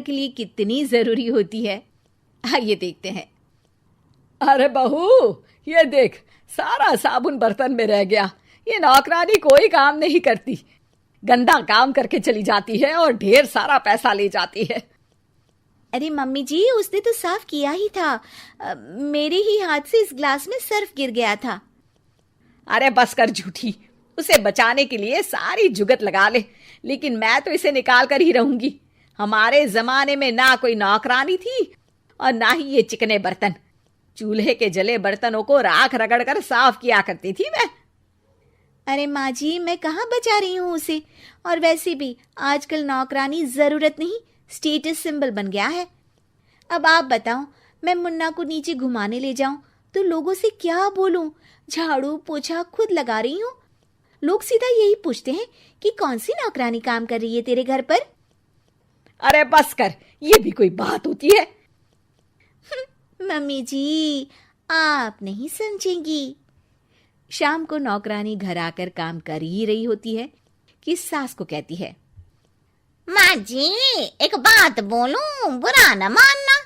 के लिए कितनी जरूरी होती है। आइए देखते हैं। अरे बहू, ये देख, सारा साबुन बर्तन में रह गया। ये नौकरानी कोई काम नहीं करती, गंदा काम करके चली जाती है और ढेर सारा पैसा ले जाती है। अरे मम्मी जी, उसने तो साफ किया ही था। मेरे ही हाथ से इस ग्लास में सर्फ गिर गया था। अरे बस कर झूठी, उसे बचाने के लिए सारी जुगत लगा ले, लेकिन मैं तो इसे निकाल कर ही रहूंगी। हमारे जमाने में ना कोई नौकरानी थी और ना ही ये चिकने बर्तन। चूल्हे के जले बर्तनों को राख रगड़ कर साफ किया करती थी मैं। अरे माँ जी, मैं कहाँ बचा रही हूँ उसे। और वैसे भी आजकल नौकरानी जरूरत नहीं, स्टेटस सिंबल बन गया है। अब आप बताओ, मैं मुन्ना को नीचे घुमाने ले जाऊं तो लोगों से क्या बोलूं? झाड़ू पोछा खुद लगा रही हूँ। लोग सीधा यही पूछते हैं कि कौन सी नौकरानी काम कर रही है तेरे घर पर। अरे बस कर, ये भी कोई बात होती है? मम्मी जी, आप नहीं समझेंगी। शाम को नौकरानी घर आकर काम कर ही रही होती है कि सास को कहती है, माँ जी, एक बात बोलूं, बुरा न मानना।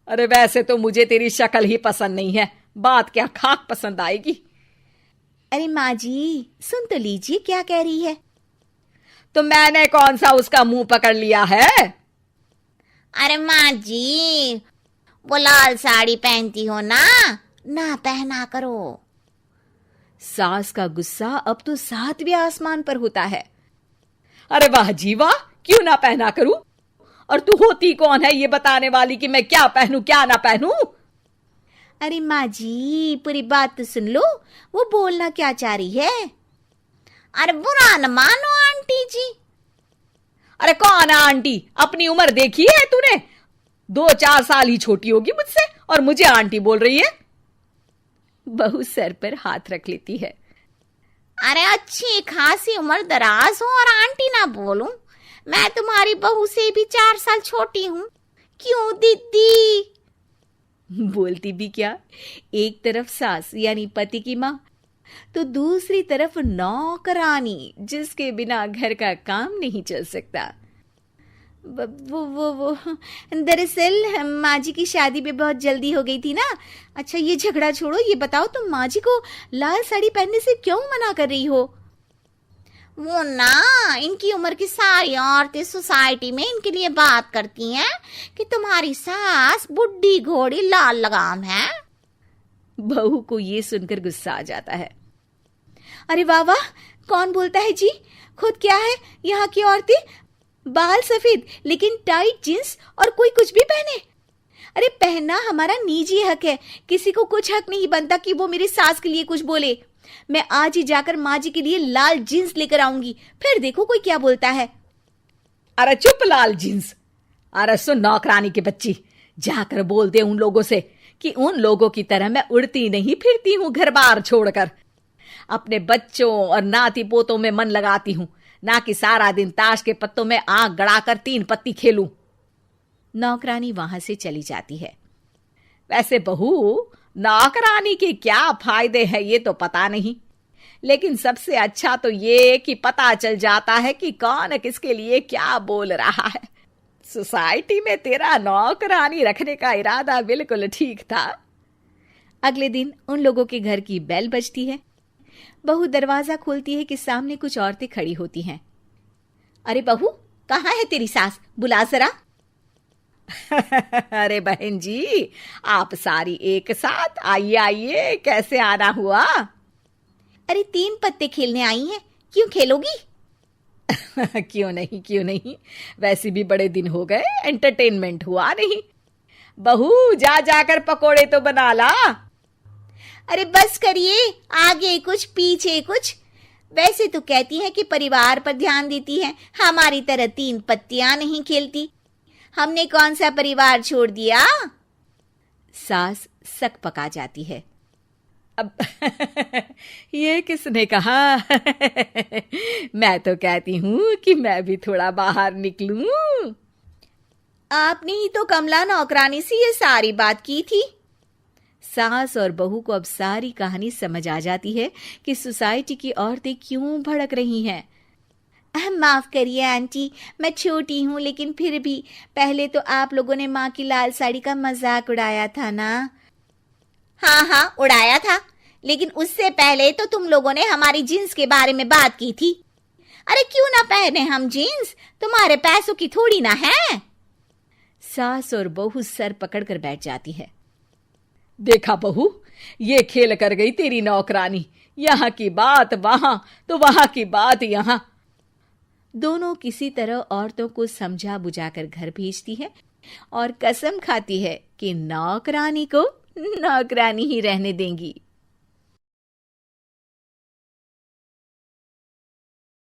अरे वैसे तो मुझे तेरी शक्ल ही पसंद नहीं है, बात क्या खाक पसंद आएगी। अरे माँ जी, सुन तो लीजिए क्या कह रही है। तो मैंने कौन सा उसका मुंह पकड़ लिया है? अरे माँ जी, वो लाल साड़ी पहनती हो ना, ना पहना करो। सास का गुस्सा अब तो 7वें आसमान पर होता है। अरे वाह जी वाह, क्यों ना पहना करूं? और तू होती कौन है ये बताने वाली कि मैं क्या पहनूं क्या ना पहनूं? अरे माँ जी, पूरी बात तो सुन लो, वो बोलना क्या चाह रही है। अरे बुरा न मानो आंटी जी। अरे कौन है आंटी? अपनी उम्र देखी है तूने? 2-4 साल ही छोटी होगी मुझसे और मुझे आंटी बोल रही है। बहू सर पर हाथ रख लेती है। अरे अच्छी खासी उम्र दराज हो और आंटी ना बोलूं? मैं तुम्हारी बहू से भी 4 साल छोटी हूं। क्यों दीदी? बोलती भी क्या, एक तरफ सास यानी पति की माँ, तो दूसरी तरफ नौकरानी जिसके बिना घर का काम नहीं चल सकता। वो दरअसल माँ जी की शादी में बहुत जल्दी हो गई थी ना। अच्छा ये झगड़ा छोड़ो, ये बताओ तुम माँ जी को लाल साड़ी पहनने से क्यों मना कर रही हो? वो ना, इनकी उम्र की सारी औरतें सोसाइटी में इनके लिए बात करती हैं कि तुम्हारी सास बुढ़ी घोड़ी लाल लगाम है। बहू को ये सुनकर गुस्सा आ जाता है। अरे वाह वाह, कौन बोलता है जी? खुद क्या है यहाँ की औरतें, बाल सफेद लेकिन टाइट जींस और कोई कुछ भी पहने। अरे पहनना हमारा निजी हक है, किसी को कुछ हक नहीं बनता कि वो मेरी सास के लिए कुछ बोले। मैं आज ही जाकर माँ जी के लिए लाल जींस लेकर आऊंगी, फिर देखो कोई क्या बोलता है। अरे चुप लाल जींस। अरे सुन नौकरानी की बच्ची, जाकर बोल दे उन लोगों से कि उन लोगों की तरह मैं उड़ती नहीं फिरती हूँ घर बार छोड़कर। अपने बच्चों और नाती पोतों में मन लगाती हूँ, ना कि सारा दिन ताश के पत्तों में आंख गड़ाकर 3 पत्ती खेलूं। नौकरानी वहां से चली जाती है। वैसे बहू, नौकरानी के क्या फायदे हैं ये तो पता नहीं, लेकिन सबसे अच्छा तो ये कि पता चल जाता है कि कौन किसके लिए क्या बोल रहा है। सोसाइटी में तेरा नौकरानी रखने का इरादा बिल्कुल ठीक था। अगले दिन उन लोगों के घर की बेल बजती है। बहू दरवाजा खोलती है कि सामने कुछ औरतें खड़ी होती हैं। अरे बहू, कहाँ है तेरी सास? बुला जरा। अरे बहन जी, आप सारी एक साथ आइए आइए, कैसे आना हुआ? अरे 3 पत्ते खेलने आई हैं, क्यों खेलोगी? क्यों नहीं, वैसे भी बड़े दिन हो गए, एंटरटेनमेंट हुआ नहीं। बहू जा जाकर पकोड़े तो बना ला। अरे बस करिए, आगे कुछ पीछे कुछ। वैसे तो कहती है कि परिवार पर ध्यान देती है, हमारी तरह 3 पत्तियां नहीं खेलती। हमने कौन सा परिवार छोड़ दिया? सास सक पका जाती है। अब ये किसने कहा? मैं तो कहती हूँ कि मैं भी थोड़ा बाहर निकलूं। आपने ही तो कमला नौकरानी से ये सारी बात की थी। सास और बहू को अब सारी कहानी समझ आ जाती है कि सोसाइटी की औरतें क्यों भड़क रही हैं। माफ करिए आंटी, मैं छोटी हूँ, लेकिन फिर भी पहले तो आप लोगों ने माँ की लाल साड़ी का मजाक उड़ाया था ना। हाँ हाँ, उड़ाया था, लेकिन उससे पहले तो तुम लोगों ने हमारी जीन्स के बारे में बात की थी। अरे क्यों ना पहने हम जीन्स, तुम्हारे पैसों की थोड़ी ना है। सास और बहू सर पकड़कर बैठ जाती है। देखा बहू, ये खेल कर गई तेरी नौकरानी, यहाँ की बात वहां तो वहां की बात यहाँ। दोनों किसी तरह औरतों को समझा बुझाकर घर भेजती है और कसम खाती है कि नौकरानी को नौकरानी ही रहने देंगी।